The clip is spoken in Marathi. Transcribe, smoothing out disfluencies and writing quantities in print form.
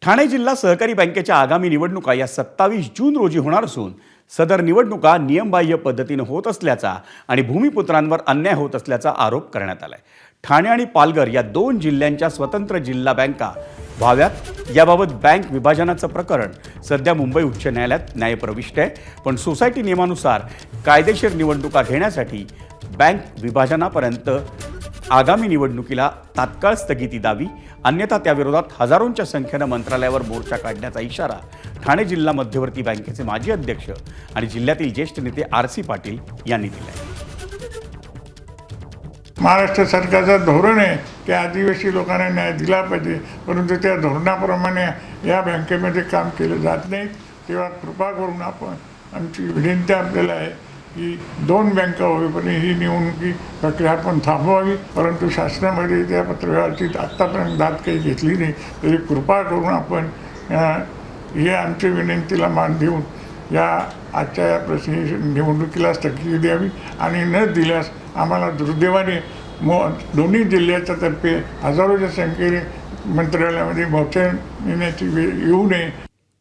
ठाणे जिल्हा सहकारी बँकेच्या आगामी निवडणुका या 27 जून रोजी होणार असून सदर निवडणुका नियमबाह्य पद्धतीने होत असल्याचा आणि भूमिपुत्रांवर अन्याय होत असल्याचा आरोप करण्यात आलाय। ठाणे आणि पालघर या दोन जिल्ह्यांच्या स्वतंत्र जिल्हा बँका व्हाव्यात याबाबत बँक विभाजनाचं प्रकरण सध्या मुंबई उच्च न्यायालयात न्यायप्रविष्ट आहे। पण सोसायटी नियमानुसार कायदेशीर निवडणुका घेण्यासाठी बँक विभाजनापर्यंत आगामी निवडणुकीला तात्काळ स्थगिती द्यावी, अन्यथा त्याविरोधात हजारोंच्या संख्येने मंत्रालयावर मोर्चा काढण्याचा इशारा ठाणे जिल्हा मध्यवर्ती बँकेचे माजी अध्यक्ष आणि जिल्ह्यातील ज्येष्ठ नेते आर.सी. पाटील यांनी दिले। महाराष्ट्र सरकारचं धोरण आहे की आदिवासी लोकांना न्याय दिला पाहिजे, परंतु त्या धोरणाप्रमाणे या बँकेमध्ये काम केलं जात नाही। तेव्हा कृपा करून आमची विनंती आपल्याला आहे की दोन बँका होईपर्यंत ही निवडणुकी प्रक्रिया आपण थांबवावी, परंतु शासनामध्ये त्या पत्रव्यवहाराची आत्तापर्यंत दाद काही घेतली नाही। तरी कृपा करून आपण हे आमच्या विनंतीला मान देऊन या आजच्या या निवडणुकीला स्थगिती द्यावी आणि न दिल्यास आम्हाला दुर्दैवाने दोन्ही जिल्ह्याच्या तर्फे हजारोच्या संख्येने मंत्रालयामध्ये मोर्चा नेण्याची वेळ येऊ नये